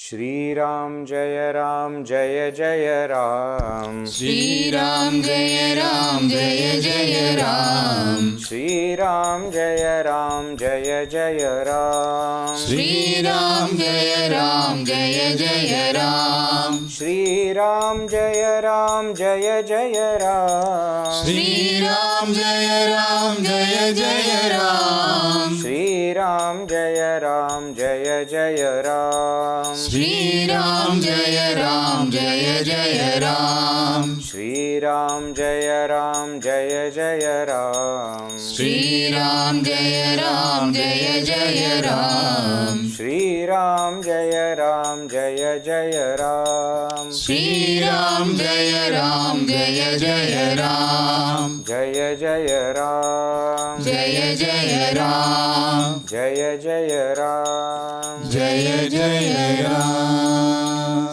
Shri Ram Jaya Ram Jaya Jaya Ram. Shri Ram Jaya Ram Jaya Jaya Ram. Shri Ram Jaya Ram Jaya Jaya Ram. Shri Ram Jaya Ram Jaya Jaya Ram. Shri Ram Jaya Ram Jaya Jaya Ram. Shri Ram Jaya Ram Jaya Jaya Ram. Shri Ram Jaya Ram Jaya Jaya Ram. Shri Ram Jaya Ram Jaya Jaya Ram. Shri Ram Jaya Ram Jaya Jaya Ram. Shri Ram Jaya Ram Jaya Jaya Ram. Shri Ram Jaya Ram Jaya Jaya Ram. Shri Ram Jaya Ram Jaya Jaya Ram. Jaya Jaya Ram. Jaya Jaya Ram. Jaya Jaya Ram. Jaya Jaya Ram.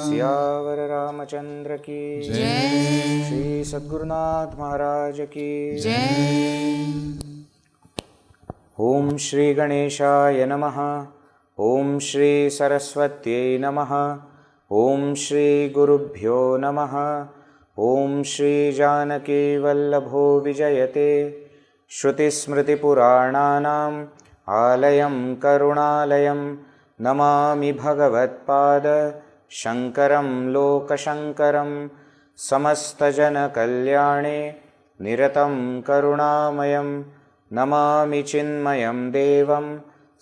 Siyavar Ramchandra की जय. श्री सद्गुरुनाथ महाराज की जय. ओम श्री गणेशाय नमः. ओम श्री सरस्वत्यै नमः. ओम श्री गुरुभ्यो नमः. ओम श्री जानकी वल्लभो विजयते. श्रुतिस्मृतिपुराणानाम् आलयं करुणालयं नमामि भगवत्पाद शंकरं लोकशंकरं. समस्तजनकल्याणे निरतं करुणामयं नमामि चिन्मयं देवं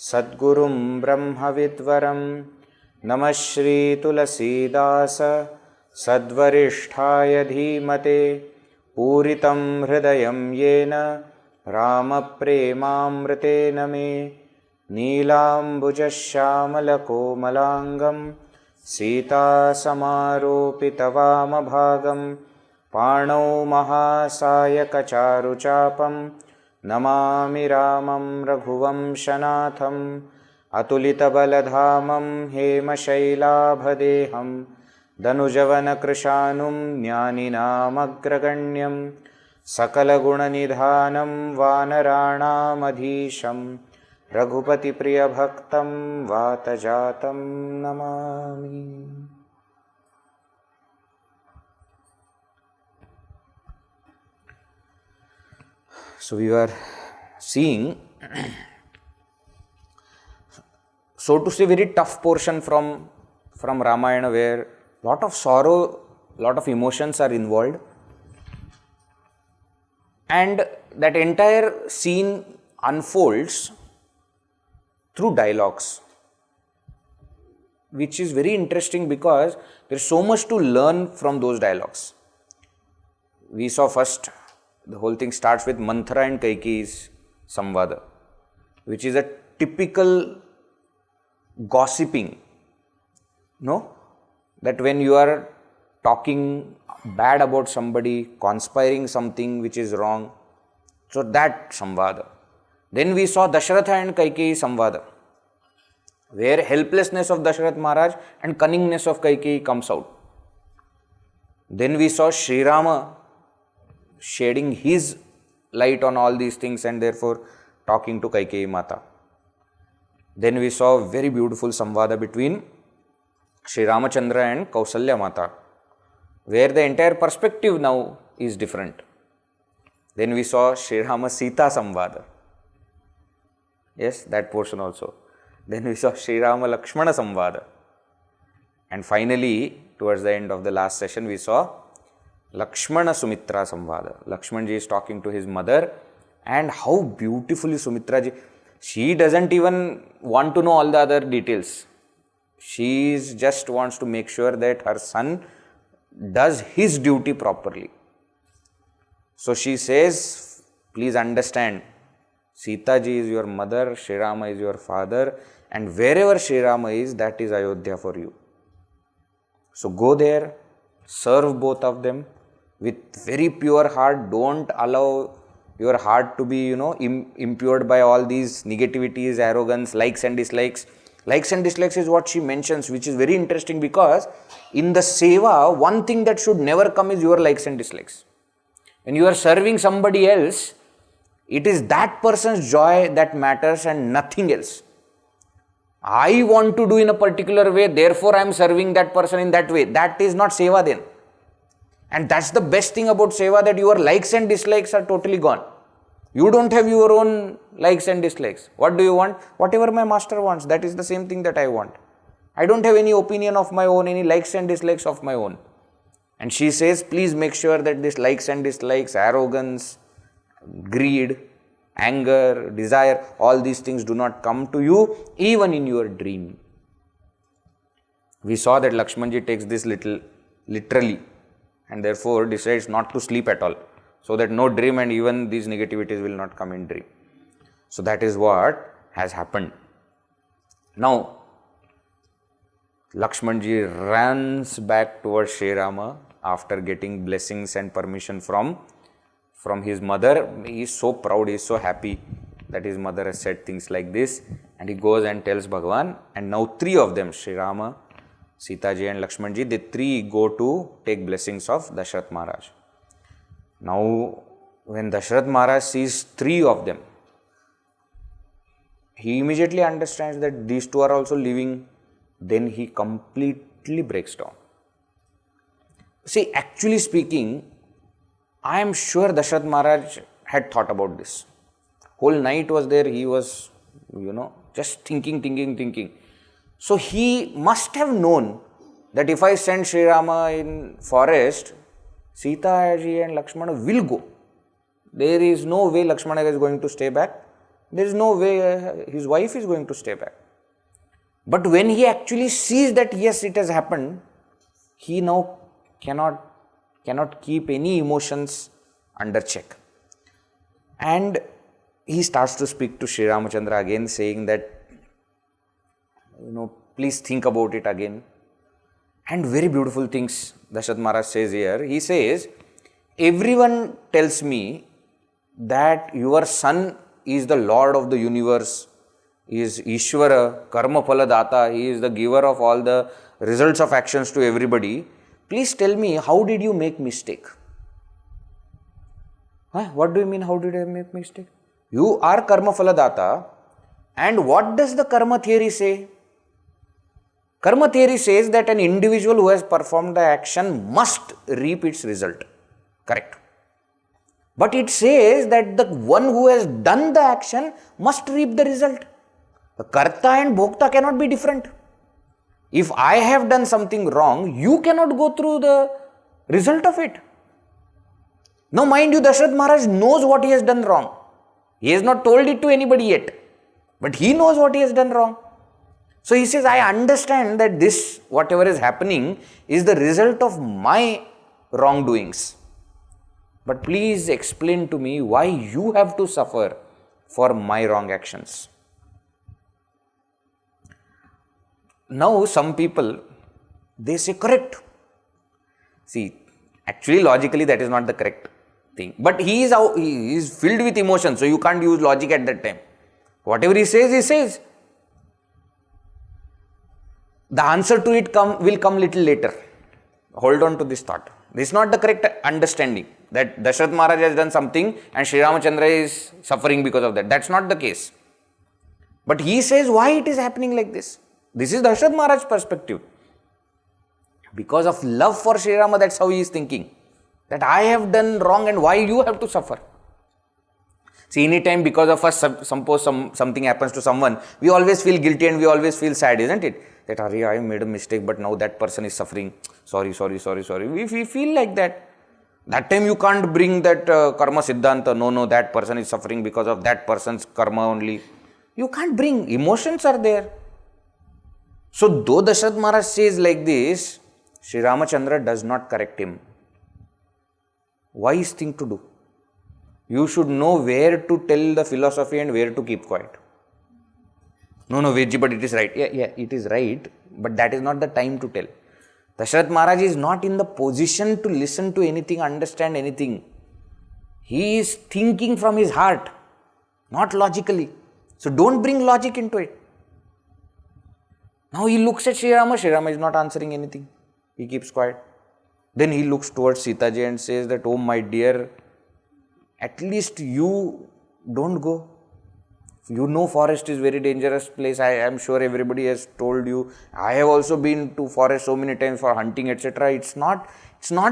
सद्गुरुं ब्रह्मविद्वरं. नमः श्री तुलसीदास सद्वरिष्ठाय धीमते. पूरितं हृदयं येन रामप्रेमामृतेन मे. नीलाम्बुजश्यामलकोमलाङ्गं सीतासमारोपितवामभागं. पाणौ महासायकचारुचापं नमामि रामं रघुवंशनाथम्. अतुलितबलधामं हेमशैलाभदेहं दनुजवनकृशानुं ज्ञानिनामग्रगण्यं. सकलगुणनिधानं वानराणामधीशं रघुपतिप्रियभक्तं वातजातं Namami. So we were seeing, so to say, very tough portion from Ramayana, where lot of sorrow, lot of emotions are involved, and that entire scene unfolds through dialogues, which is very interesting because there is so much to learn from those dialogues. We saw first, the whole thing starts with Manthara and Kaikeyi's Samvada, which is a typical gossiping. No? That when you are talking bad about somebody, conspiring something which is wrong, so that Samvada. Then we saw Dasarath and Kaikeyi Samvada, where helplessness of Dasarath Maharaj and cunningness of Kaikeyi comes out. Then we saw Sri Rama shedding his light on all these things and therefore talking to Kaikeyi Mata. Then we saw a very beautiful Samvada between Sri Ramachandra and Kausalya Mata, where the entire perspective now is different. Then we saw Sri Rama Sita Samvada. Yes, that portion also. Then we saw Sri Rama Lakshmana Samvada. And finally, towards the end of the last session, we saw Lakshmana Sumitra Samvada. Lakshman ji is talking to his mother, and how beautifully Sumitra ji, she doesn't even want to know all the other details. She just wants to make sure that her son does his duty properly. So she says, please understand, Sita ji is your mother, Sri Rama is your father, and wherever Sri Rama is, that is Ayodhya for you. So go there, serve both of them with very pure heart. Don't allow your heart to be, impaired by all these negativities, arrogance, likes and dislikes. Likes and dislikes is what she mentions, which is very interesting because in the seva, one thing that should never come is your likes and dislikes. When you are serving somebody else, it is that person's joy that matters and nothing else. I want to do in a particular way, therefore I am serving that person in that way. That is not seva then. And that's the best thing about seva, that your likes and dislikes are totally gone. You don't have your own likes and dislikes. What do you want? Whatever my master wants, that is the same thing that I want. I don't have any opinion of my own, any likes and dislikes of my own. And she says, please make sure that this likes and dislikes, arrogance, greed, anger, desire, all these things do not come to you even in your dream. We saw that Lakshmanji takes this little literally and therefore decides not to sleep at all, so that no dream and even these negativities will not come in dream. So that is what has happened. Now, Lakshmanji runs back towards Sri Rama after getting blessings and permission from his mother. He is so proud, he is so happy that his mother has said things like this, and he goes and tells Bhagavan, and now three of them, Sri Rama, Sita Ji and Lakshmanji, they three go to take blessings of Dasarath Maharaj. Now, when Dasarath Maharaj sees three of them, he immediately understands that these two are also living. Then he completely breaks down. See, actually speaking, I am sure Dasarath Maharaj had thought about this. Whole night was there, he was, just thinking. So he must have known that if I send Sri Rama in forest, Sita Ji and Lakshmana will go. There is no way Lakshmana is going to stay back. There is no way his wife is going to stay back. But when he actually sees that yes, it has happened, he now cannot keep any emotions under check. And he starts to speak to Sri Ramachandra again, saying that, please think about it again. And very beautiful things Dasarath Maharaj says here. He says, everyone tells me that your son is the Lord of the universe, he is Ishvara, Karma Phala Data, he is the giver of all the results of actions to everybody. Please tell me, how did you make mistake? What do you mean, how did I make mistake? You are Karma Phala Data, and what does the karma theory say? Karma theory says that an individual who has performed the action must reap its result. Correct. But it says that the one who has done the action must reap the result. The karta and bhokta cannot be different. If I have done something wrong, you cannot go through the result of it. Now mind you, Dasarath Maharaj knows what he has done wrong. He has not told it to anybody yet, but he knows what he has done wrong. So he says, I understand that this, whatever is happening, is the result of my wrongdoings. But please explain to me why you have to suffer for my wrong actions. Now some people, they say correct. See, actually logically that is not the correct thing. But he is filled with emotion, so you can't use logic at that time. Whatever he says, he says. The answer to it will come little later. Hold on to this thought. This is not the correct understanding that Dasarath Maharaj has done something and Sri Ramachandra is suffering because of that. That's not the case. But he says why it is happening like this. This is Dasarath Maharaj's perspective. Because of love for Sri Rama, that's how he is thinking. That I have done wrong and why you have to suffer. See, anytime because of us, suppose something happens to someone, we always feel guilty and we always feel sad, isn't it? That, I made a mistake, but now that person is suffering. Sorry. We feel like that. That time you can't bring that karma siddhanta. No, that person is suffering because of that person's karma only. You can't bring. Emotions are there. So, though Dasarath Maharaj says like this, Sri Ramachandra does not correct him. Wise thing to do. You should know where to tell the philosophy and where to keep quiet. No, Vedji, but it is right. Yeah, it is right, but that is not the time to tell. Dasarath Maharaj is not in the position to listen to anything, understand anything. He is thinking from his heart, not logically. So don't bring logic into it. Now he looks at Sri Rama is not answering anything. He keeps quiet. Then he looks towards Sita Ji and says that, oh my dear, at least you don't go. You know forest is very dangerous place. I am sure everybody has told you. I have also been to forest so many times for hunting, etc. It's not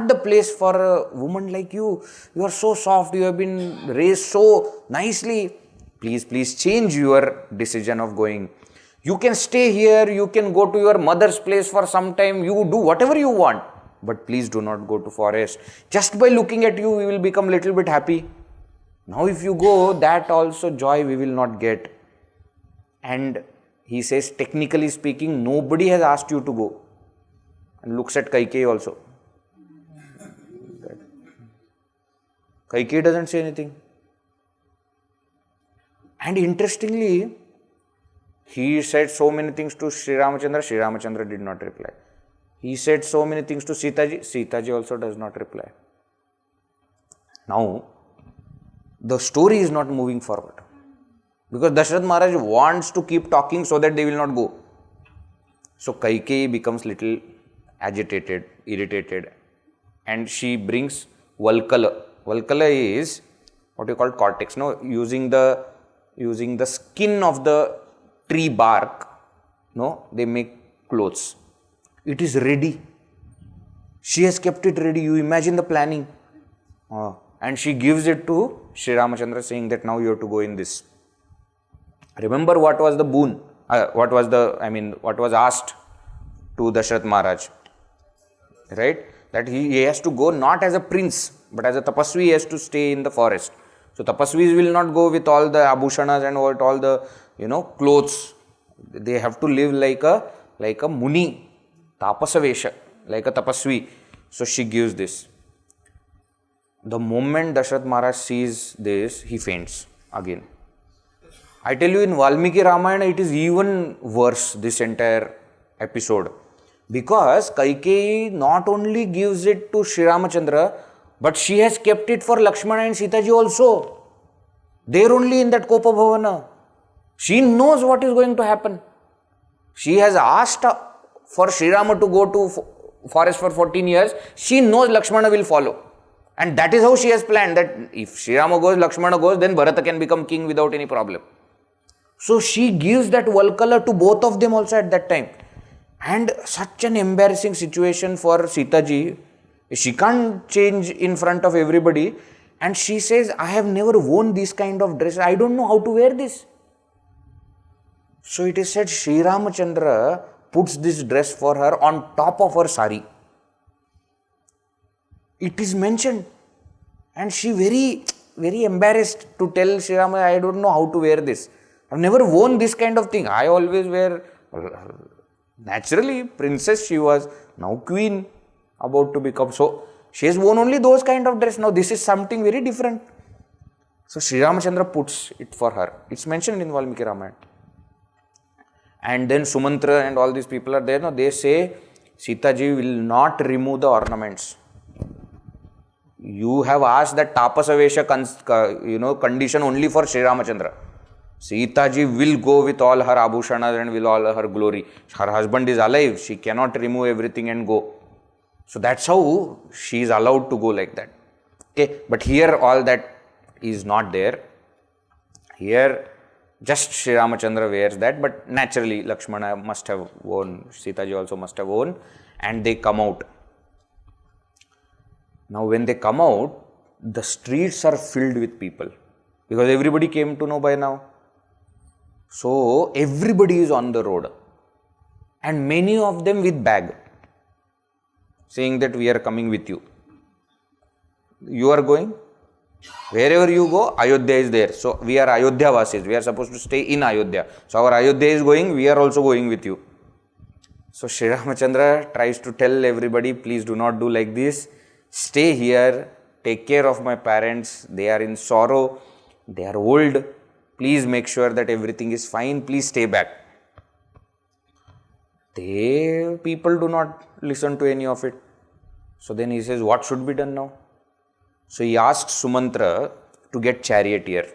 the place for a woman like you. You are so soft. You have been raised so nicely. Please change your decision of going. You can stay here. You can go to your mother's place for some time. You do whatever you want. But please do not go to forest. Just by looking at you, we will become little bit happy. Now if you go, that also joy we will not get. And he says, technically speaking, nobody has asked you to go. And looks at Kaikeyi also. Kaikeyi doesn't say anything. And interestingly, he said so many things to Sri Ramachandra. Sri Ramachandra did not reply. He said so many things to Sita Ji. Sita Ji also does not reply. Now, the story is not moving forward. Because Dasarath Maharaj wants to keep talking so that they will not go. So Kaikeyi becomes little agitated, irritated. And she brings Valkala. Valkala is what you call cortex. No, using the skin of the tree bark. No, they make clothes. It is ready. She has kept it ready. You imagine the planning. And she gives it to Sri Ramachandra, saying that now you have to go in this. Remember what was the boon? What was asked to Dasarath Maharaj? Right? That he has to go not as a prince, but as a tapasvi, he has to stay in the forest. So tapasvis will not go with all the abhushanas and all the clothes. They have to live like a muni, tapasavesha, like a tapasvi. So she gives this. The moment Dasarath Maharaj sees this, he faints again. I tell you, in Valmiki Ramayana, it is even worse, this entire episode. Because Kaikeyi not only gives it to Sri Ramachandra, but she has kept it for Lakshmana and Sita Ji also. They are only in that Kopa Bhavana. She knows what is going to happen. She has asked for Sri Rama to go to forest for 14 years. She knows Lakshmana will follow. And that is how she has planned that if Sri Rama goes, Lakshmana goes, then Bharata can become king without any problem. So she gives that Valkala to both of them also at that time. And such an embarrassing situation for Sita Ji. She can't change in front of everybody. And she says, I have never worn this kind of dress. I don't know how to wear this. So it is said Sri Ramachandra puts this dress for her on top of her sari. It is mentioned. And she very embarrassed to tell Sri Rama, I don't know how to wear this. I've never worn this kind of thing. I always wear, naturally, princess she was, now queen, about to become. So, she has worn only those kind of dress. Now, this is something very different. So, Sri Ramachandra puts it for her. It's mentioned in Valmiki Ramayana. And then Sumantra and all these people are there. Now, they say, Sita Ji will not remove the ornaments. You have asked that tapasavesha condition only for Sri Ramachandra. Sita Ji will go with all her abhushanas and with all her glory. Her husband is alive. She cannot remove everything and go. So that's how she is allowed to go like that. Okay, but here all that is not there. Here just Sri Ramachandra wears that, but naturally Lakshmana must have worn, Sita Ji also must have worn, and they come out. Now when they come out, the streets are filled with people because everybody came to know by now. So everybody is on the road and many of them with bag, saying that we are coming with you. You are going? Wherever you go, Ayodhya is there. So we are Ayodhya Vasis. We are supposed to stay in Ayodhya. So our Ayodhya is going, we are also going with you. So Sri Ramachandra tries to tell everybody, please do not do like this. Stay here, take care of my parents. They are in sorrow. They are old. Please make sure that everything is fine. Please stay back. People do not listen to any of it. So then he says, what should be done now? So he asks Sumantra to get charioteer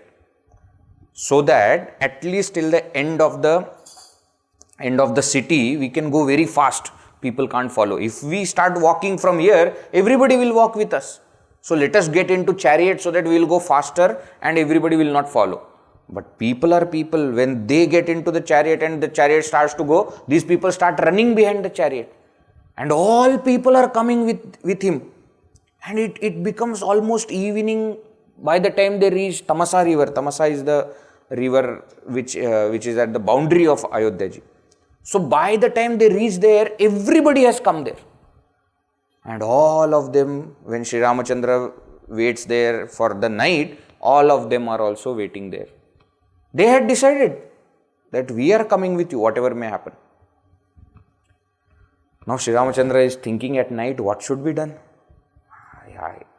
so that at least till the end of the city, we can go very fast. People can't follow. If we start walking from here, everybody will walk with us. So let us get into chariot so that we will go faster and everybody will not follow. But people are people. When they get into the chariot and the chariot starts to go, these people start running behind the chariot. And all people are coming with him. And it becomes almost evening by the time they reach Tamasa river. Tamasa is the river which is at the boundary of Ayodhya Ji. So by the time they reach there, everybody has come there. And all of them, when Sri Ramachandra waits there for the night, all of them are also waiting there. They had decided that we are coming with you, whatever may happen. Now Sri Ramachandra is thinking at night, what should be done?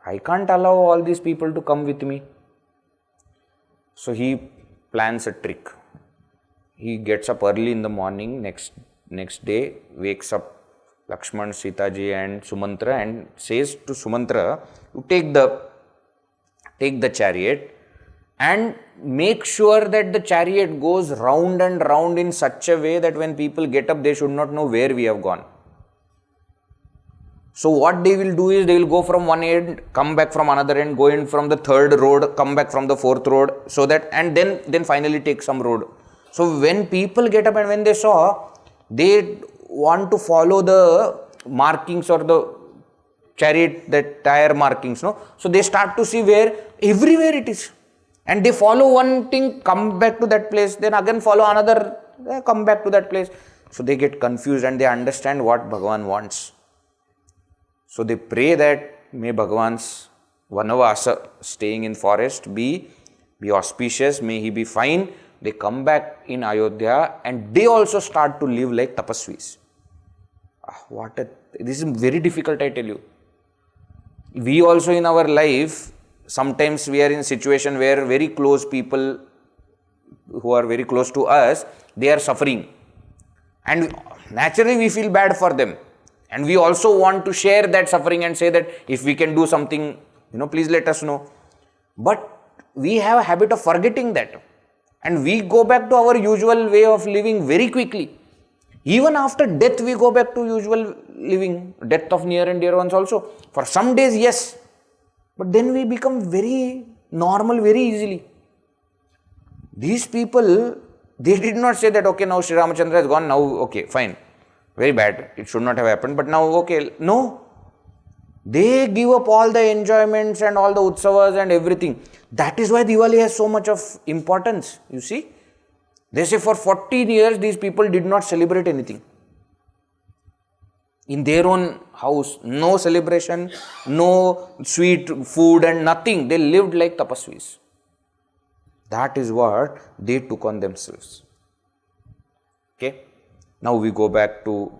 I can't allow all these people to come with me. So he plans a trick. He gets up early in the morning, next day, wakes up Lakshman, Sita Ji and Sumantra and says to Sumantra, you take the chariot and make sure that the chariot goes round and round in such a way that when people get up, they should not know where we have gone. So what they will do is they will go from one end, come back from another end, go in from the third road, come back from the fourth road, so that, and then finally take some road. So when people get up and when they saw, they want to follow the markings or the chariot, the tire markings, no? So they start to see where, everywhere it is. And they follow one thing, come back to that place, then again follow another, come back to that place. So they get confused and they understand what Bhagavan wants. So they pray that may Bhagavan's Vanavasa, staying in forest, be auspicious, may he be fine. They come back in Ayodhya and they also start to live like tapasvis. This is very difficult, I tell you. We also in our life, sometimes we are in a situation where very close people who are very close to us, they are suffering. And naturally we feel bad for them. And we also want to share that suffering and say that if we can do something, please let us know. But we have a habit of forgetting that. And we go back to our usual way of living very quickly. Even after death, we go back to usual living, death of near and dear ones also. For some days, yes. But then we become very normal very easily. These people, they did not say that, okay, now Sri Ramachandra has gone, now, okay, fine. Very bad. It should not have happened, but now, okay. No. They give up all the enjoyments and all the utsavas and everything. That is why Diwali has so much of importance, you see. They say for 14 years, these people did not celebrate anything. In their own house, no celebration, no sweet food and nothing. They lived like tapasvis. That is what they took on themselves. Okay. Now we go back to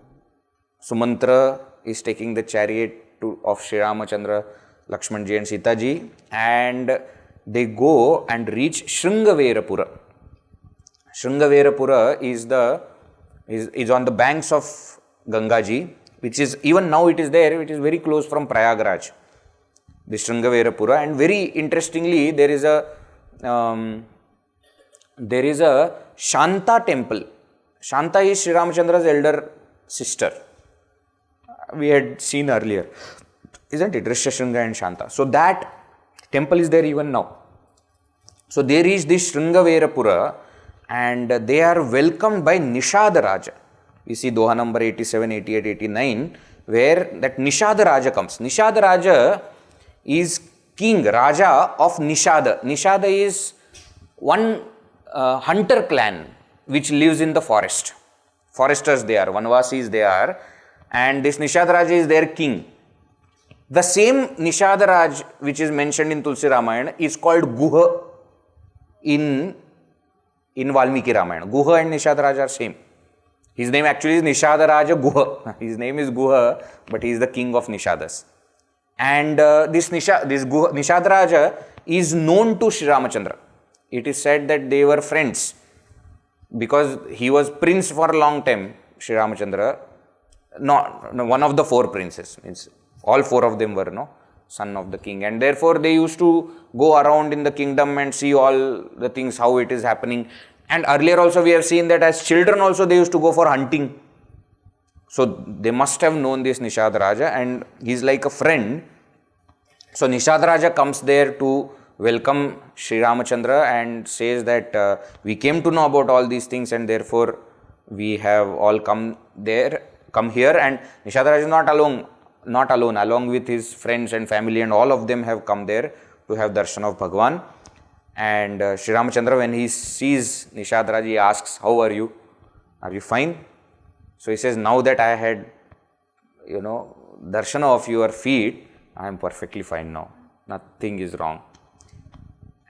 Sumantra is taking the chariot of Sri Ramachandra, Lakshman Ji and Sita Ji, and they go and reach Shringaverapura. Shringaverapura is on the banks of Ganga Ji, which is, even now it is there, it is very close from Prayagraj, the Shringaverapura. And very interestingly, there is a Shanta temple. Shanta is Sri Ramachandra's elder sister. We had seen earlier, isn't it? Rishyashringa and Shanta. So that temple is there even now. So they reach this Shringaverapura and they are welcomed by NishadaRaj. We see Doha number 87, 88, 89, where that NishadaRaj comes. NishadaRaj is king, Raja of Nishada. Nishada is one hunter clan which lives in the forest. Foresters they are, Vanvasis they are, and this NishadaRaj is their king. The same NishadaRaj which is mentioned in Tulsi Ramayana is called Guha in Valmiki Ramayana. Guha and NishadaRaj are same. His name actually is NishadaRaja Guha. His name is Guha, but he is the king of Nishadas. And this NishadaRaja is known to Sri Ramachandra. It is said that they were friends because he was prince for a long time, Sri Ramachandra. No, one of the four princes. Means all four of them were son of the king. And therefore they used to go around in the kingdom and see all the things, how it is happening. And earlier also we have seen that as children also they used to go for hunting. So they must have known this NishadaRaja and he is like a friend. So NishadaRaja comes there to welcome Sri Ramachandra and says that we came to know about all these things and therefore we have all come here, and NishadaRaj is not alone, along with his friends and family, and all of them have come there to have darshan of Bhagavan. And Sri Ramachandra, when he sees NishadaRaj, he asks, how are you? Are you fine? So he says, now that I had, darshan of your feet, I am perfectly fine now. Nothing is wrong.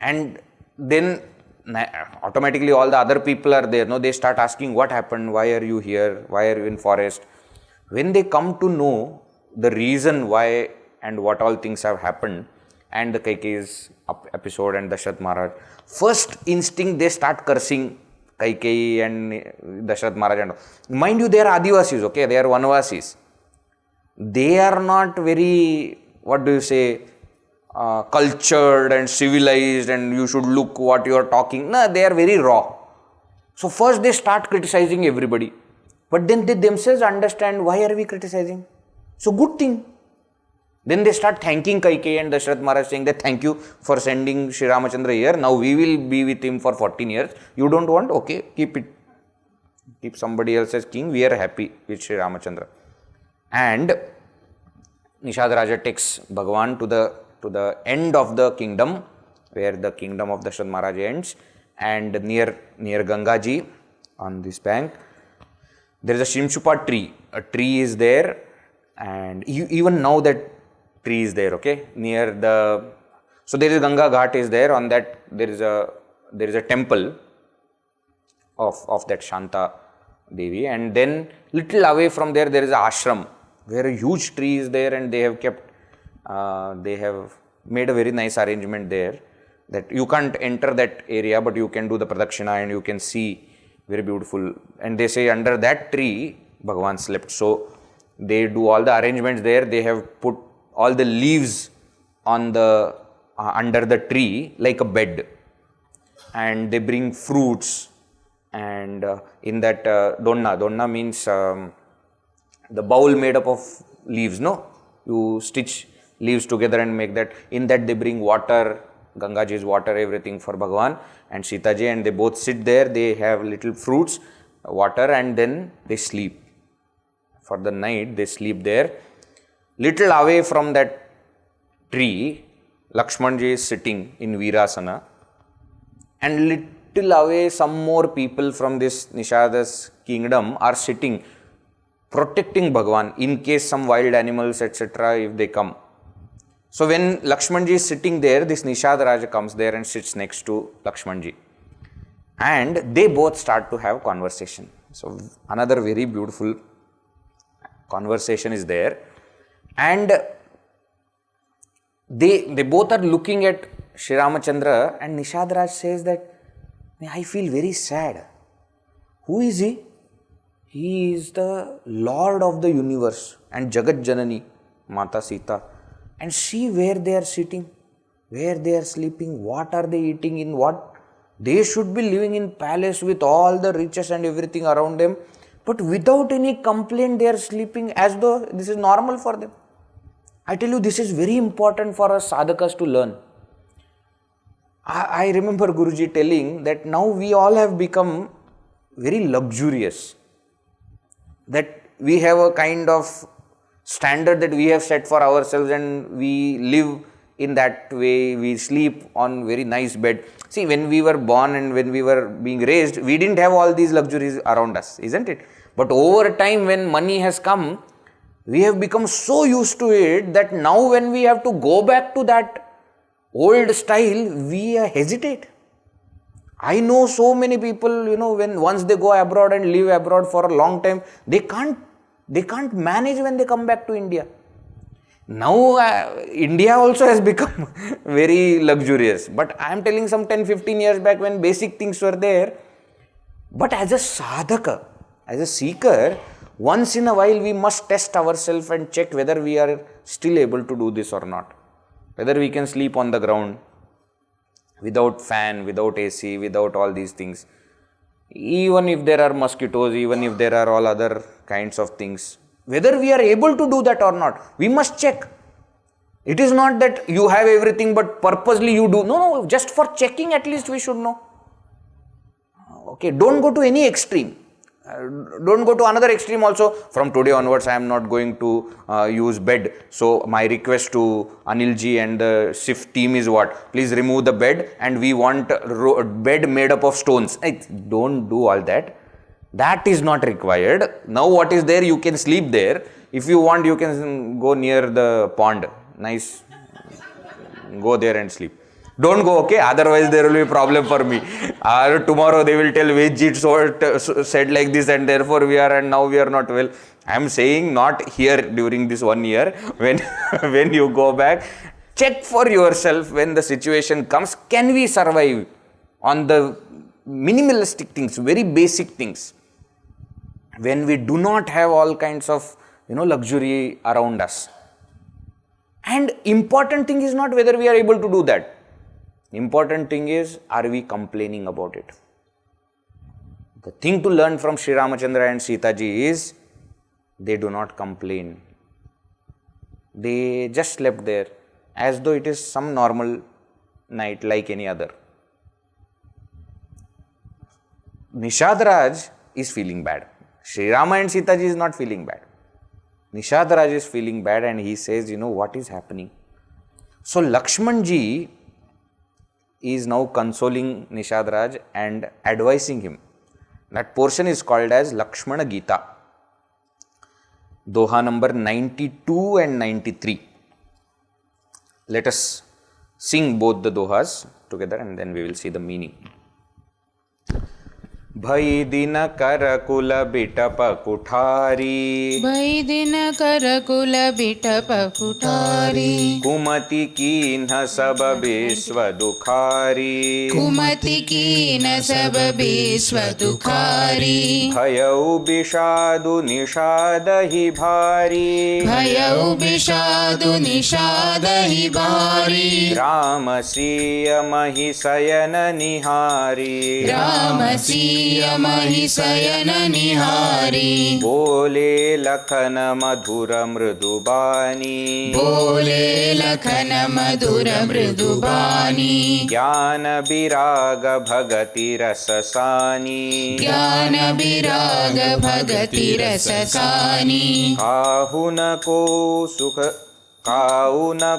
And then automatically all the other people are there. They start asking, what happened? Why are you here? Why are you in forest? When they come to know the reason why and what all things have happened, and the Kaikeyi's episode and Dasarath Maharaj, first instinct they start cursing Kaikeyi and Dasarath Maharaj. And mind you, they are Adivasis, okay? They are Vanvasis. They are not very, cultured and civilized, and you should look what you are talking. No, they are very raw. So first they start criticizing everybody. But then they themselves understand, why are we criticizing? So good thing. Then they start thanking Kaikeyi and Dasarath Maharaj, saying that thank you for sending Sri Ramachandra here. Now we will be with him for 14 years. You don't want? Okay, keep it. Keep somebody else as king. We are happy with Sri Ramachandra. And NishadaRaj takes Bhagavan to the end of the kingdom, where the kingdom of Dasarath Maharaj ends, and near Gangaji, on this bank, there is a Shimshupa tree. A tree is there, and even now that tree is there, okay? So there is Ganga Ghat is there. On that there is a temple of that Shanta Devi, and then little away from there is a ashram where a huge tree is there, and they have made a very nice arrangement there that you can't enter that area, but you can do the pradakshina and you can see, very beautiful. And they say under that tree Bhagavan slept. So they do all the arrangements there. They have put all the leaves on the under the tree like a bed, and they bring fruits, and in that donna means the bowl made up of leaves, you stitch leaves together and make that. In that they bring water, Gangaji's water, everything for Bhagavan and Sitaji, and they both sit there. They have little fruits, water, and then they sleep. For the night they sleep there. Little away from that tree, Lakshman is sitting in Virasana, and little away some more people from this Nishada's kingdom are sitting, protecting Bhagavan in case some wild animals, etc., if they come. So when Lakshmanji is sitting there, this NishadaRaj comes there and sits next to Lakshmanji, and they both start to have conversation. So another very beautiful conversation is there, and they both are looking at Sri Ramachandra, and NishadaRaj says that, I feel very sad. Who is he? He is the Lord of the universe and Jagat Janani, Mata Sita. And see where they are sitting, where they are sleeping, what are they eating, in what. They should be living in palace with all the riches and everything around them, but without any complaint they are sleeping as though this is normal for them. I tell you, this is very important for us sadhakas to learn. I remember Guruji telling that now we all have become very luxurious, that we have a kind of standard that we have set for ourselves, and we live in that way. We sleep on very nice bed. See, when we were born and when we were being raised, we didn't have all these luxuries around us, isn't it? But over time, when money has come, we have become so used to it that now when we have to go back to that old style, we hesitate. I know so many people, when once they go abroad and live abroad for a long time, they can't manage when they come back to India. Now, India also has become very luxurious. But I am telling some 10-15 years back when basic things were there. But as a sadhaka, as a seeker, once in a while we must test ourselves and check whether we are still able to do this or not. Whether we can sleep on the ground without fan, without AC, without all these things. Even if there are mosquitoes, even if there are all other kinds of things, whether we are able to do that or not, we must check. It is not that you have everything but purposely you do. No, just for checking at least we should know. Okay, don't go to any extreme. Don't go to another extreme also. From today onwards, I am not going to use bed. So my request to Anil ji and the SIF team is what? Please remove the bed and we want bed made up of stones. Don't do all that. That is not required. Now what is there, you can sleep there. If you want, you can go near the pond. Nice. Go there and sleep. Don't go, okay? Otherwise there will be a problem for me. Tomorrow they will tell Ved ji said like this and therefore we are and now we are not well. I am saying not here during this 1 year. When you go back, check for yourself when the situation comes. Can we survive on the minimalistic things, very basic things? When we do not have all kinds of luxury around us. And important thing is not whether we are able to do that. Important thing is, are we complaining about it? The thing to learn from Sri Ramachandra and Sita ji is, they do not complain. They just slept there as though it is some normal night like any other. NishadaRaj is feeling bad. Sri Rama and Sita ji is not feeling bad. NishadaRaj is feeling bad and he says, what is happening? So Lakshman ji is now consoling NishadaRaj and advising him. That portion is called as Lakshmana Gita. Doha number 92 and 93. Let us sing both the dohas together and then we will see the meaning. भई दिन कर कुल बिटप कुठारी, भई दिन कर कुल बिटप कुठारी, कुमति कीन्ह सब विश्व दुखारी, कुमति कीन्ह सब विश्व दुखारी, भयउ विषादु निषाद ही भारी, भयउ विषादु निषाद ही भारी, राम श्रिय महि शयन निहारी, राम श्रिय महि शयन निहारी, बोले लखन मधुर मृदुबानी, बोले लखन मधुर मृदुबानी, ज्ञान विराग भगति रस सानी, ज्ञान विराग भगति रस सानी, काहु न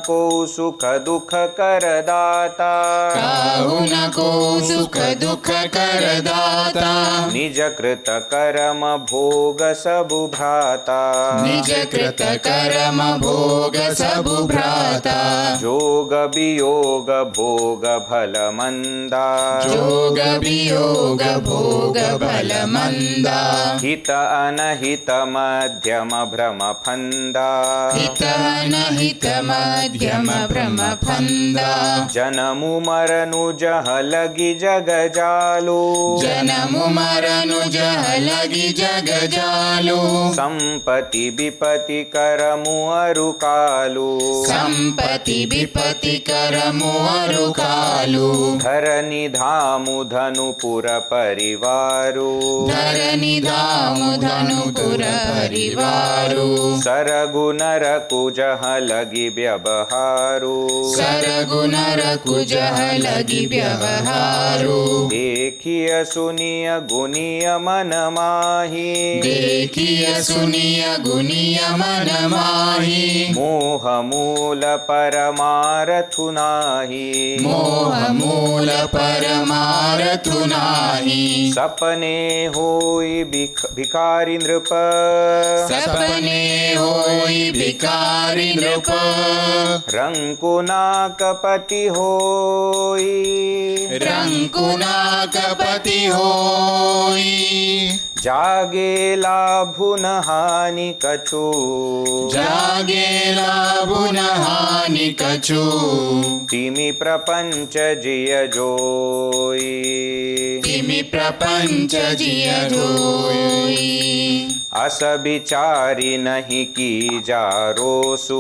को सुख दुख कर दाता, काहु न को सुख दुख कर दाता, निज कृत कर्म भोग सबु भ्राता, निज कृत कर्म भोग सबु भ्राता, जोग वियोग भोग भल मंदा, जोग वियोग भोग भल मंदा, हित अनहित मध्यम भ्रम फंदा, हित अनहित मध्यम भ्रम फंदा, जनमु मरनु जह लगी जग जालू, जनमु मरनु जह लगी जग जालू, संपत्ति विपत्ति करमु अरु कालू, संपत्ति विपत्ति करमु अरु कालू, धरनि धामु धनुपुर परिवारु, धरनि धामु धनुपुर परिवारु, सरगु नरकु जह लगी व्यवहारु, सरगु नरकु जह लगी व्यवहारु, देखिय सुनिय गुनिय मन माही, देखिय सुनिय गुनिय मन माही, मोह मूल परमारथु नाही, मोह मूल परमारथु नाही, सपने होई भिखारी नृप, सपने होई भिखारी नृप, रंकुना कपति होई, रंकुना कपति होई, जागे लाभु न हानि कछु, जागे लाभु न हानि कछु, तिमि प्रपंच जिय जोई, तिमि प्रपंच जिय जोई। अस बिचारी नहीं कीजा रोसु,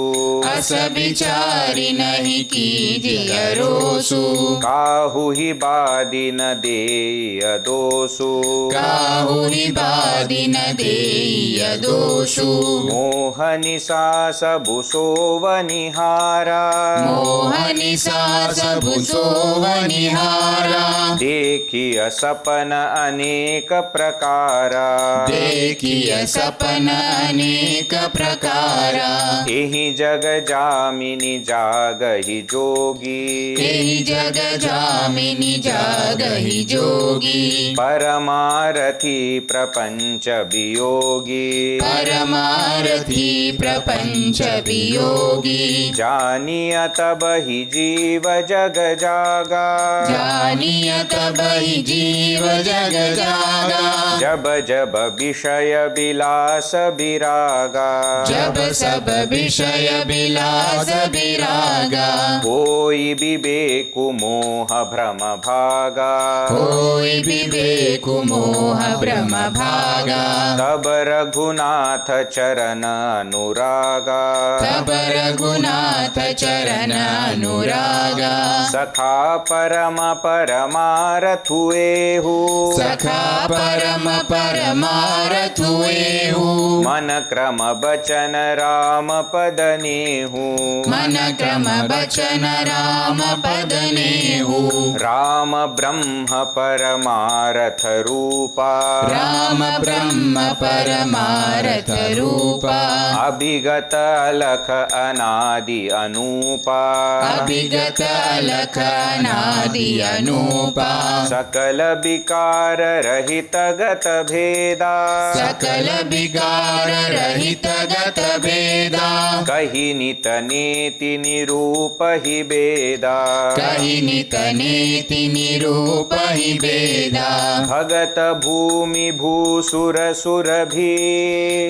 अस बिचारी नहीं कीजिए रोसु, काहू ही बादी न देय दोषु, काहू ही बादी न देय दोषु, मोहनिसा सबु सोवनिहारा, मोहनिसा सबु सोवनिहारा, देखिय सपन अनेक प्रकारा, देखिय सपन अनेक प्रकारा, एहि जग जामिनी जागहि जोगी, एहि जग जामिनी जागहि जोगी, परमारथी प्रपंच वियोगी, परमारथी प्रपंच वियोगी, जानिय तब ही जीव जग जागा, जानिय तब ही जीव जग जागा, जब जब विषय विलास विरागा, जब सब विषय विलास विरागा, कोई विवेक मोह भ्रम भागा, कोई विवेक मोह भ्रम भागा, तब रघुनाथ चरण अनुरागा, तब रघुनाथ चरण अनुरागा, सखा परम परमारथ हुए हूँ, सखा परम परमारथ हुए हूँ, मन क्रम बचन राम पद नेहु, मन क्रम बचन राम पद नेहु, राम ब्रह्म परमारथ रूपा, राम ब्रह्म परमारथ रूपा, अभिगत अलख अनादि अनूपा, अभिगत अलख अनादि अनूपा, सकल विकार रहित गत भेदा, सकल विकार रहित गत भेदा, कही नित नेति निरूप ही वेदा, कहि नित नेति निरूप ही वेदा, भगत भूमि भूसुर सुरभि,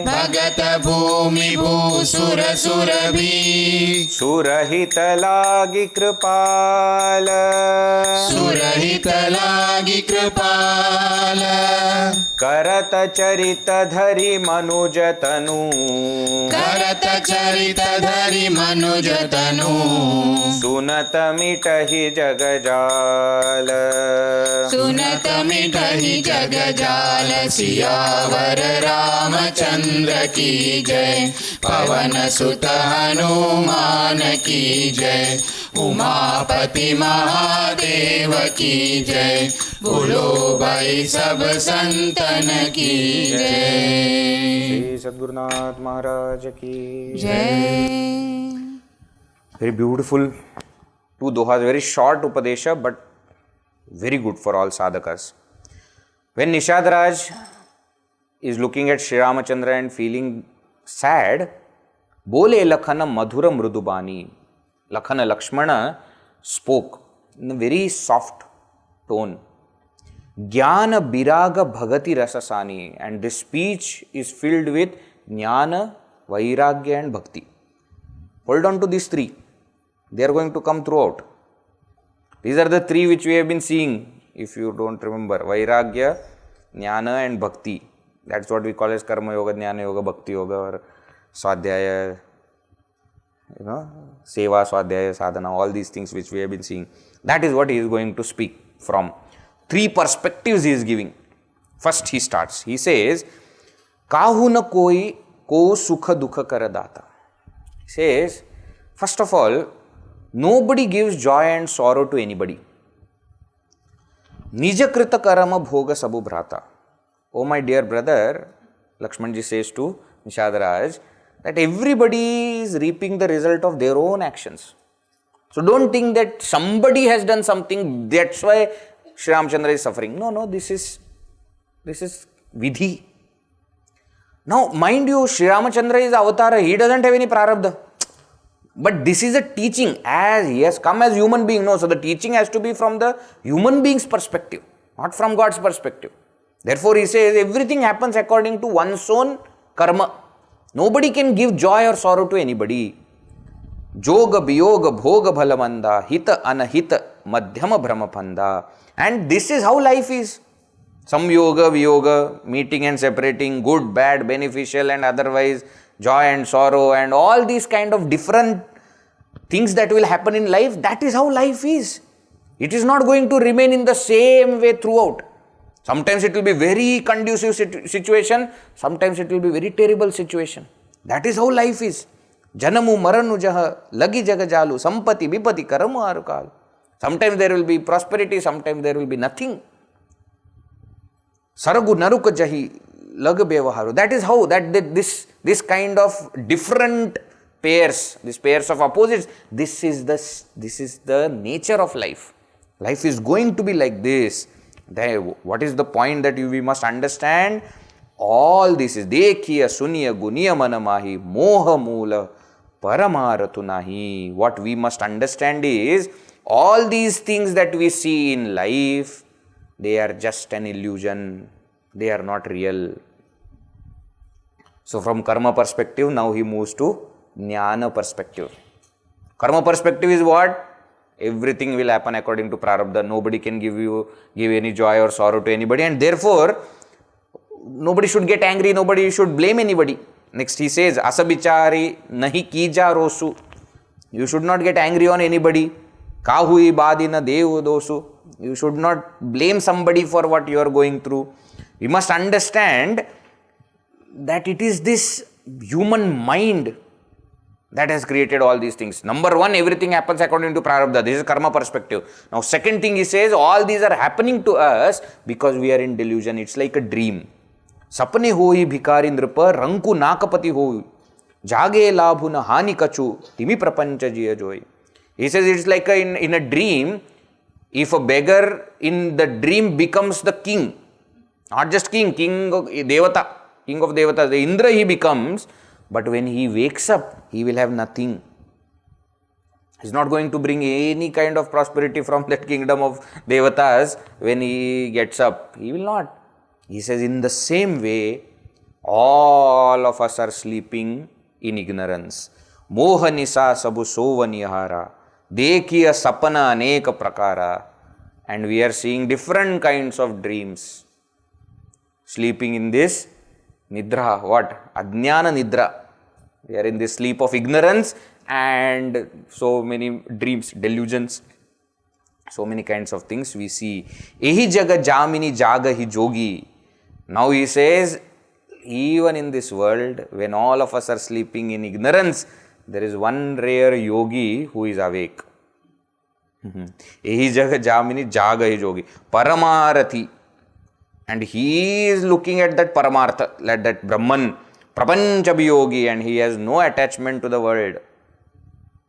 भगत भूमि भूसुर सुरभि, सुरहित लागी कृपाल, सुरहित लागी कृपाल, करत चरित धरि मनुज तनु, करत चरित धरि मनुज तनु, सुनत मिटहि जग जाल, सुनत मिटहि जग जाल, सियावर रामचंद्र की जय, पवन सुत हनुमान की जय, उमापति महादेव की जय, बोलो भाई सब संतन की जय। श्री सद्गुरुनाथ महाराज की जय। very beautiful two dohas, very short upadesha but very good for all sadhakas. When NishadaRaj is looking at Sri Ramachandra and feeling sad, bole lakhana madhura mrudubani, lakhana Lakshmana spoke in a very soft tone, Jnana Biraga Bhagati Rasasani, and this speech is filled with Jnana, Vairagya and Bhakti. Hold on to these three. They are going to come throughout. These are the three which we have been seeing, if you don't remember. Vairagya, Jnana and Bhakti. That's what we call as Karma Yoga, Jnana Yoga, Bhakti Yoga, or Swadhyaya, Seva, Swadhyaya, Sadhana, all these things which we have been seeing. That is what he is going to speak from. Three perspectives he is giving. First he starts. He says, Kahu na koi ko sukha dukha karadata. He says, first of all, nobody gives joy and sorrow to anybody. Nijakrita karama bhoga sabu bhrata. Oh my dear brother, Lakshmanji says to NishadaRaj, that everybody is reaping the result of their own actions. So don't think that somebody has done something, that's why Sri Ramachandra is suffering. No, this is vidhi. Now, mind you, Sri Ramachandra is avatar, he doesn't have any prarabdha. But this is a teaching, as he has come as human being. No, so the teaching has to be from the human being's perspective, not from God's perspective. Therefore, he says everything happens according to one's own karma. Nobody can give joy or sorrow to anybody. Joga, biyoga, bhoga, bhalamanda, hita, anahita, madhyama, brahmapanda. And this is how life is. Samyoga, Viyoga, meeting and separating, good, bad, beneficial and otherwise, joy and sorrow and all these kind of different things that will happen in life. That is how life is. It is not going to remain in the same way throughout. Sometimes it will be very conducive situation, sometimes it will be very terrible situation. That is how life is. Janamu maranu jaha, lagi jagajalu, sampati, vipati, karamu arukal. Sometimes there will be prosperity, sometimes there will be nothing. Saragu naruka jahi, lag bevaharu. That is how, this kind of different pairs, these pairs of opposites, this is the nature of life. Life is going to be like this. What is the point that we must understand? All this is dekhiya, suniya, guniya, manamahi, moha moola, paramaratu nahi. What we must understand is, all these things that we see in life, they are just an illusion. They are not real. So from karma perspective, now he moves to Jnana perspective. Karma perspective is what? Everything will happen according to prarabdha. Nobody can give any joy or sorrow to anybody, and therefore nobody should get angry, nobody should blame anybody. Next he says, asabichari nahi kija rosu. You should not get angry on anybody. Kahui badina devu dosu. You should not blame somebody for what you are going through. We must understand that it is this human mind that has created all these things. Number one, everything happens according to prarabdha. This is karma perspective. Now second thing he says, all these are happening to us because we are in delusion. It's like a dream. Sapne hoi bhikari nripa ranku nakapati hoi. Jage labhuna hani kachu timi prapancha jiya joy. He says it's like in a dream, if a beggar in the dream becomes the king, not just king of devatas, the Indra he becomes, but when he wakes up, he will have nothing. He's not going to bring any kind of prosperity from that kingdom of devatas when he gets up. He will not. He says in the same way, all of us are sleeping in ignorance. Moha nisa sabu sovanihara. Dekhiya sapana aneka prakara. And we are seeing different kinds of dreams. Sleeping in this nidra. What? Ajnana nidra. We are in this sleep of ignorance and so many dreams, delusions, so many kinds of things we see. Ehi jaga jamini jaga hi jogi. Now he says, even in this world, when all of us are sleeping in ignorance, there is one rare yogi who is awake. Ehi jaga jamini jaga hi jogi. Paramarathi. And he is looking at that Paramartha, at that Brahman, Prapanchabhiyogi, and he has no attachment to the world.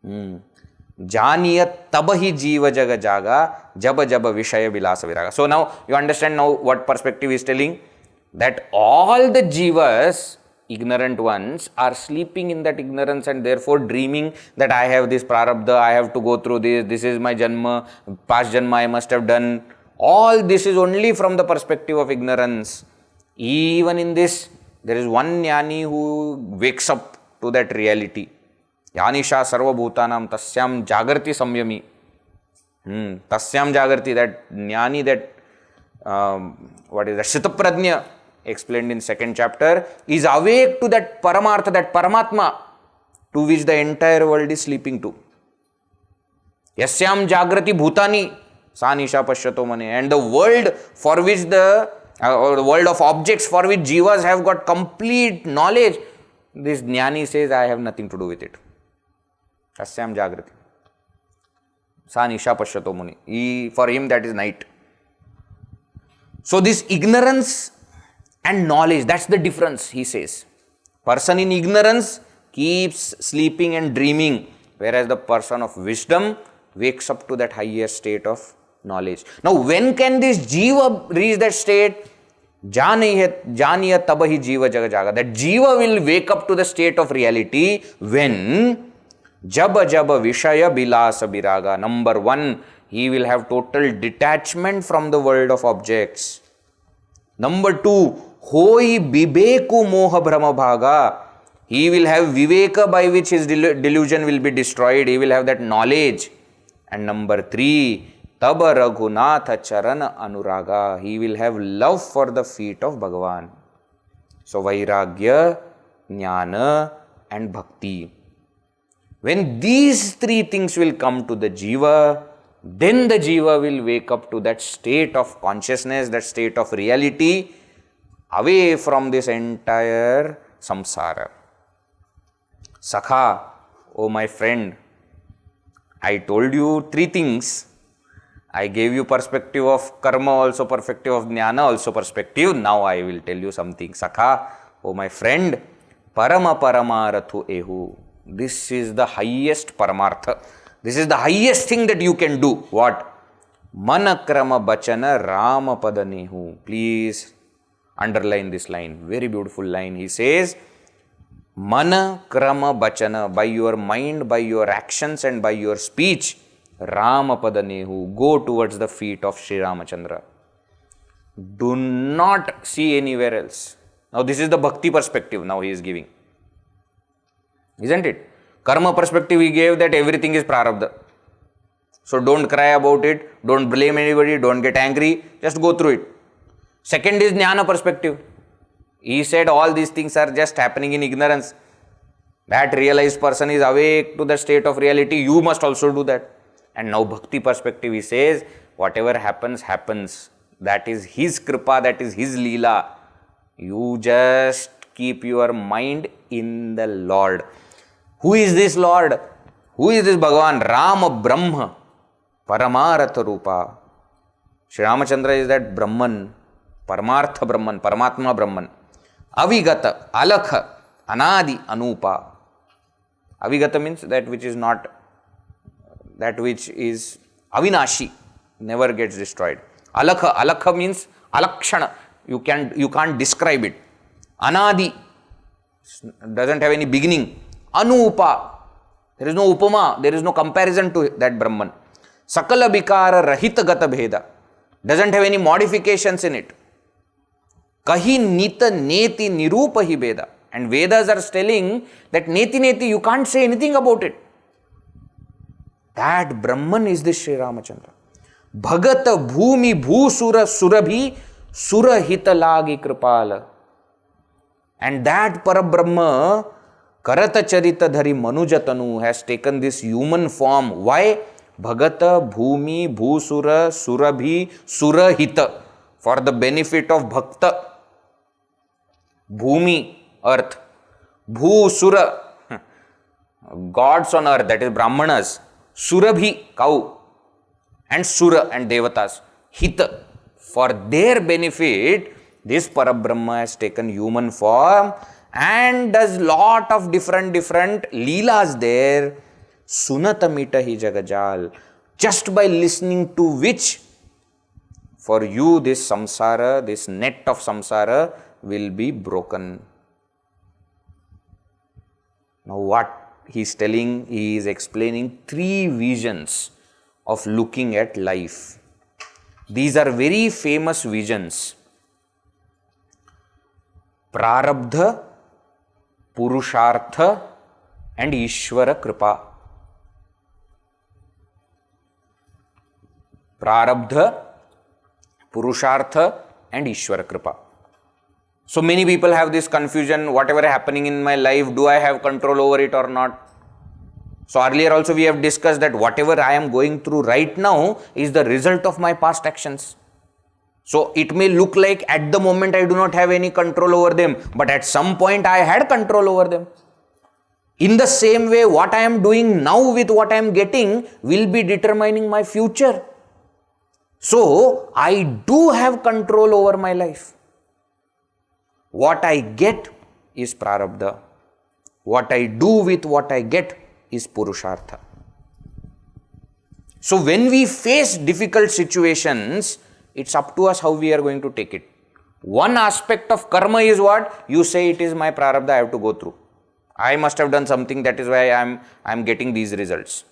Janiya tabahi jiva jaga jaga, jaba jaba vishaya vilasa viraga. So now you understand now what perspective is telling? That all the jivas, ignorant ones, are sleeping in that ignorance and therefore dreaming that I have this prarabdha, I have to go through this is my janma, past janma I must have done. All this is only from the perspective of ignorance. Even in this, there is one jnani who wakes up to that reality. Yanisha sarva bhutanam tasyam jagarti samyami. Tasyam jagarti, that jnani, that what is that? Sthithaprajna, explained in second chapter, is awake to that paramartha, that paramatma, to which the entire world is sleeping to. Yasyam jagrati bhutani. Sanisha Pashyato Mane. And the world for which the world of objects for which jivas have got complete knowledge, this jnani says, I have nothing to do with it. Tasyam Jagrati. Sanisha Pashyato Mune. For him that is night. So this ignorance and knowledge, that's the difference, he says. Person in ignorance keeps sleeping and dreaming, whereas the person of wisdom wakes up to that higher state of knowledge. Now, when can this jiva reach that state? Janiya tabahi jiva jaga jaga. That jiva will wake up to the state of reality when jaba jaba vishaya bilasa biraga. Number one, he will have total detachment from the world of objects. Number two, hoi bibeku moha brahma bhaga. He will have viveka by which his delusion will be destroyed. He will have that knowledge. And number three, Taba Raghunatha Charana Anuraga. He will have love for the feet of Bhagavan. So Vairagya, Jnana and Bhakti. When these three things will come to the Jiva, then the Jiva will wake up to that state of consciousness, that state of reality, away from this entire samsara. Sakha, oh my friend, I told you three things. I gave you perspective of karma, also perspective of jnana, also perspective. Now I will tell you something. Sakha, oh my friend, parama paramarathu ehu. This is the highest paramartha. This is the highest thing that you can do. What? Manakrama bachana Rama padanehu. Please underline this line. Very beautiful line. He says, Mana krama bachana, by your mind, by your actions and by your speech, Rama padanehu, go towards the feet of Sri Ramachandra. Do not see anywhere else. Now this is the bhakti perspective now he is giving. Isn't it? Karma perspective he gave that everything is prarabdha. So don't cry about it, don't blame anybody, don't get angry, just go through it. Second is jnana perspective. He said all these things are just happening in ignorance. That realized person is awake to the state of reality, you must also do that. And now bhakti perspective, he says, whatever happens, happens. That is his kripa, that is his leela. You just keep your mind in the Lord. Who is this Lord? Who is this Bhagavan? Rama Brahma, Paramaratha Rupa. Sri Ramachandra is that Brahman, Paramartha Brahman, Paramatma Brahman. Avigata, Alakha, Anadi, Anupa. Avigata means that which is not, that which is Avinashi, never gets destroyed. Alakha, Alakha means Alakshana, you can't describe it. Anadi, doesn't have any beginning. Anupa, there is no upama, there is no comparison to that Brahman. Sakala Bikara Rahita Gata Bheda, doesn't have any modifications in it. Kahi Nita Neti Nirupa Hi Beda. And Vedas are telling that Neti Neti, you can't say anything about it. That Brahman is this Sri Ramachandra. Bhagata Bhumi Bhusura Surabhi Surahita Lagi Kripala. And that Parabrahma, Karata Charita Dhari Manujatanu, has taken this human form. Why? Bhagata Bhumi Bhusura Surabhi Surahita. For the benefit of Bhakta. Bhumi, earth. Bhusura, gods on earth, that is Brahmanas. Surabhi, cow. And Sura and Devatas. Hita, for their benefit, this Parabrahma has taken human form and does lot of different leelas there. Sunatamita hi jagajal. Just by listening to which, for you this samsara, this net of samsara will be broken. Now what he is telling, he is explaining three visions of looking at life. These are very famous visions. Prarabdha, Purushartha and Ishvara Kripa. Prarabdha, Purushartha and Ishvara Kripa. So many people have this confusion, whatever happening in my life, do I have control over it or not? So earlier also we have discussed that whatever I am going through right now is the result of my past actions. So it may look like at the moment I do not have any control over them, but at some point I had control over them. In the same way, what I am doing now with what I am getting will be determining my future. So I do have control over my life. What I get is prarabdha. What I do with what I get is purushartha. So when we face difficult situations, it's up to us how we are going to take it. One aspect of karma is what? You say it is my prarabdha, I have to go through. I must have done something, that is why I am getting these results.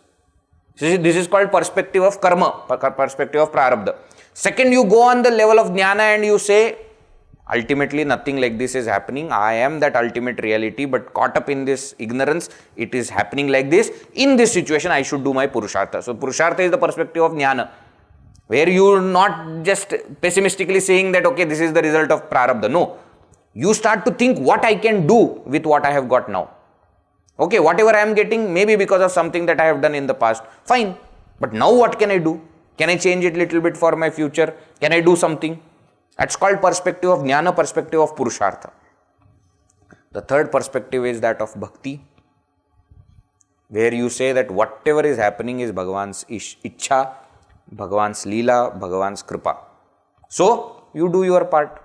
This is called perspective of karma, perspective of prarabdha. Second, you go on the level of jnana and you say, ultimately nothing like this is happening. I am that ultimate reality, but caught up in this ignorance, it is happening like this. In this situation, I should do my purushartha. So purushartha is the perspective of jnana. where you are not just pessimistically saying that, okay, this is the result of prarabdha. No. You start to think what I can do with what I have got now. Okay, whatever I am getting, maybe because of something that I have done in the past. Fine. But now what can I do? Can I change it a little bit for my future? Can I do something? That's called perspective of Jnana, perspective of Purushartha. The third perspective is that of Bhakti, where you say that whatever is happening is Bhagavan's Ichcha, Bhagavan's Leela, Bhagavan's Kripa. So, you do your part.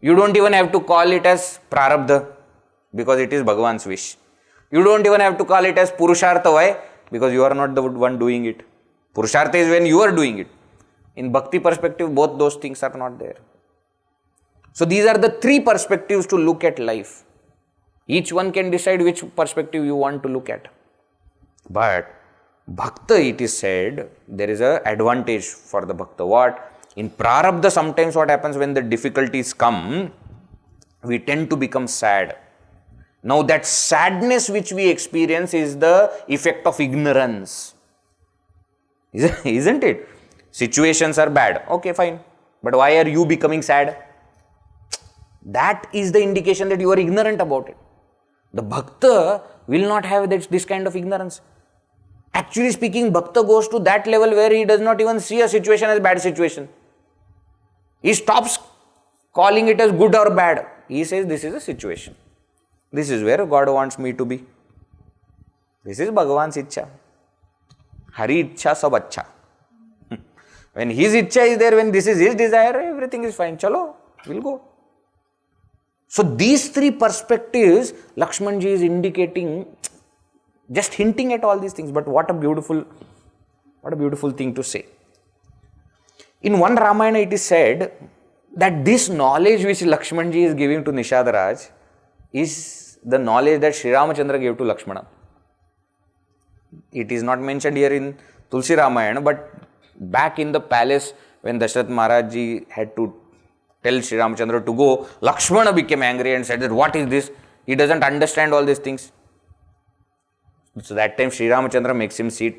You don't even have to call it as Prarabdha, because it is Bhagavan's wish. You don't even have to call it as Purushartha. Why? Because you are not the one doing it. Purushartha is when you are doing it. In Bhakti perspective, both those things are not there. So these are the three perspectives to look at life. Each one can decide which perspective you want to look at. But Bhakta, it is said, there is an advantage for the Bhakta. What? In Prarabdha, sometimes what happens when the difficulties come, we tend to become sad. Now that sadness which we experience is the effect of ignorance. Isn't it? Situations are bad. Okay, fine. But why are you becoming sad? That is the indication that you are ignorant about it. The Bhakta will not have this kind of ignorance. Actually speaking, Bhakta goes to that level where he does not even see a situation as bad situation. He stops calling it as good or bad. He says, this is a situation. This is where God wants me to be. This is Bhagavan's Ichcha. Hari Ichcha sab acha. When his Ichcha is there, when this is his desire, everything is fine. Chalo, we'll go. So these three perspectives, Lakshmanji is indicating, just hinting at all these things. But what a beautiful thing to say. In one Ramayana, it is said that this knowledge which Lakshmanji is giving to NishadaRaj is the knowledge that Sri Ramachandra gave to Lakshmana. It is not mentioned here in Tulsi Ramayana, but back in the palace when Dasarath Maharaj Ji had to tell Sri Ramachandra to go, Lakshmana became angry and said that what is this? He doesn't understand all these things. So that time Sri Ramachandra makes him sit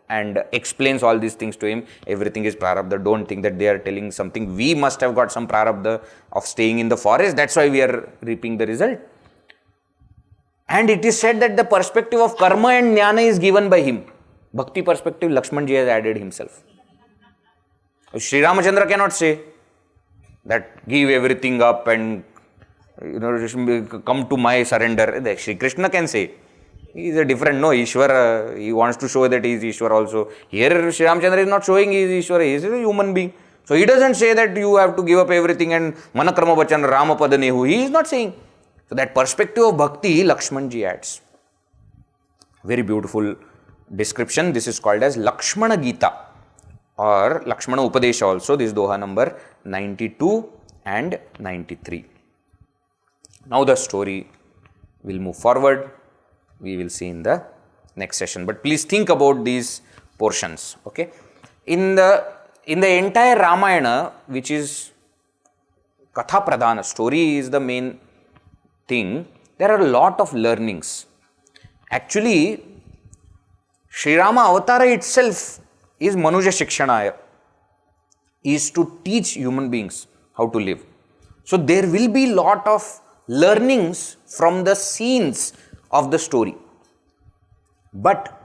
and explains all these things to him. Everything is prarabdha. Don't think that they are telling something. We must have got some prarabdha of staying in the forest. That's why we are reaping the result. And it is said that the perspective of karma and jnana is given by him. Bhakti perspective, Lakshmanji has added himself. Sri Ramachandra cannot say that give everything up and come to my surrender. Shri Krishna can say. He is a different, no, Ishwara, he wants to show that he is Ishwara also. Here Sri Ramachandra is not showing he is Ishwara, he is a human being. So he doesn't say that you have to give up everything and Manakrama Bachan Rama Padanehu. He is not saying. So that perspective of bhakti, Lakshmanji adds. Very beautiful description. This is called as Lakshmana Gita or Lakshmana Upadesha also. This is Doha number 92 and 93. Now the story will move forward. We will see in the next session. But please think about these portions. Okay. In the entire Ramayana, which is Katha Pradhana, story is the main thing, there are a lot of learnings. Actually, Sri Rama Avatara itself is Manuja Shikshanaya, is to teach human beings how to live. So there will be lot of learnings from the scenes of the story. But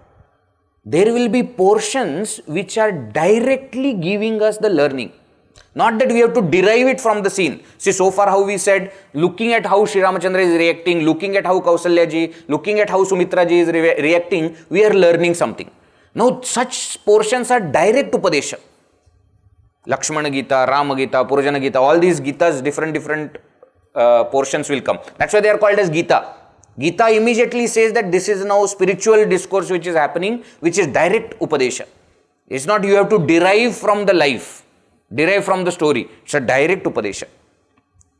there will be portions which are directly giving us the learning. Not that we have to derive it from the scene. See, so far how we said, looking at how Sri Ramachandra is reacting, looking at how Kausalya ji, looking at how Sumitra ji is reacting, we are learning something. Now, such portions are direct Upadesha. Lakshmana Gita, Rama Gita, Purajana Gita, all these Gitas, different portions will come. That's why they are called as Gita. Gita immediately says that this is now spiritual discourse which is happening, which is direct Upadesha. It's not you have to derive from the life, derive from the story. It's a direct Upadesha.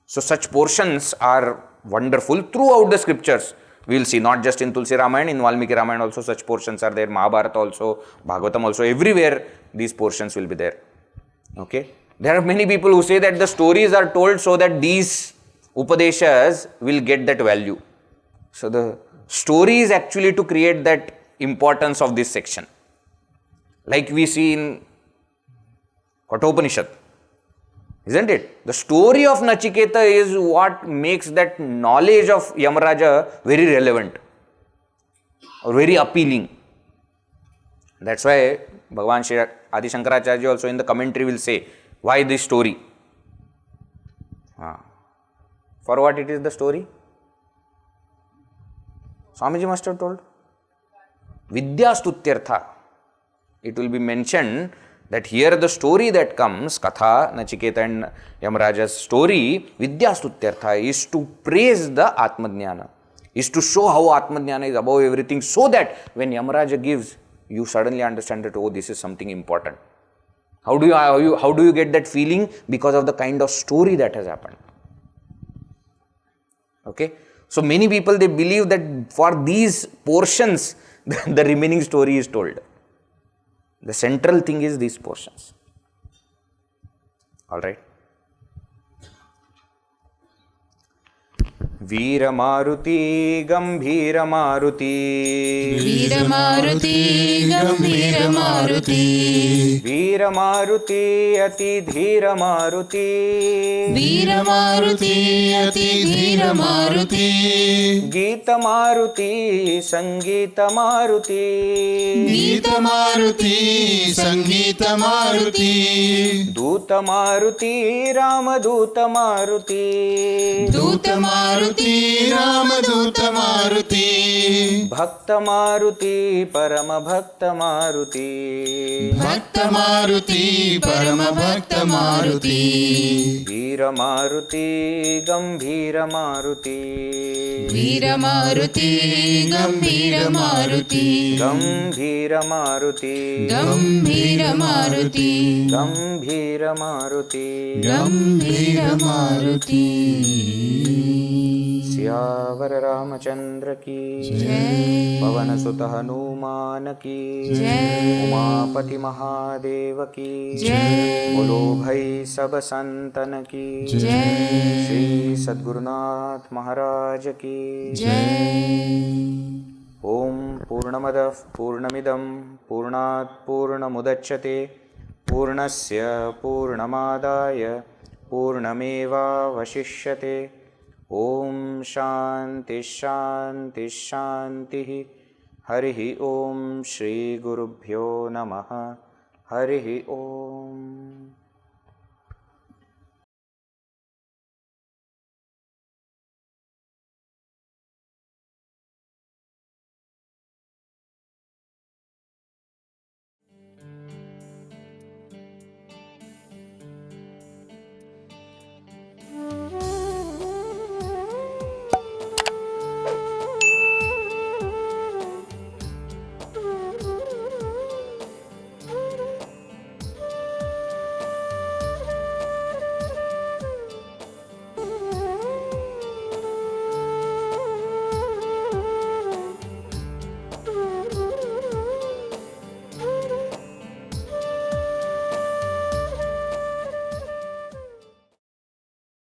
So such portions are wonderful throughout the scriptures. We will see, not just in Tulsi Ramayana, in Valmiki Ramayana also such portions are there, Mahabharata also, Bhagavatam also, everywhere these portions will be there. Okay. There are many people who say that the stories are told so that these Upadeshas will get that value. So the story is actually to create that importance of this section. Like we see in Kathopanishad. Isn't it? The story of Nachiketa is what makes that knowledge of Yamaraja very relevant or very appealing. That's why Bhagavan Sri Adi Shankaracharya also in the commentary will say, why this story? For what it is the story? Swamiji must have told. Vidya Stutyartha. It will be mentioned that here the story that comes, Katha, Nachiketa and Yamaraja's story, Vidya Stutyartha, is to praise the Atmajnana, is to show how Atmajnana is above everything, so that when Yamaraja gives, you suddenly understand that, oh, this is something important. How do you get that feeling? Because of the kind of story that has happened. Okay? So many people, they believe that for these portions, the remaining story is told. The central thing is these portions. Alright. Veera Maruti Gambhira Maruti Veera Maruti Gambhira Maruti Veera Maruti Ati Dhira Maruti Veera Maruti Ati Dhira Maruti Gita Maruti Sangita Maruti Gita Maruti Sangita Maruti Duta Maruti Rama Duta Maruti Duta Maruti Rama Duta Maruti Bhakta Maruti Parama Bhakta Maruti Bhakta Maruti Parama Bhakta Maruti Veera Maruti Gambhira Maruti Veera Maruti Gambhira Maruti Gambhira Maruti Gambhira Maruti Gambhira Maruti Gambhira Maruti Siyavar Ramchandra की जय पवन सुत हनुमान की जय उमापति महादेव की जय बोलो भाई सब संतन की जय श्री सद्गुरुनाथ महाराज की जय ओम पूर्णमदः पूर्णमिदं पूर्णात् पूर्णमुदच्यते पूर्णस्य पूर्णमादाय पूर्णमेवावशिष्यते ओम शांति शांति शांति हरि ओम श्री गुरुभ्यो नमः हरि ओम।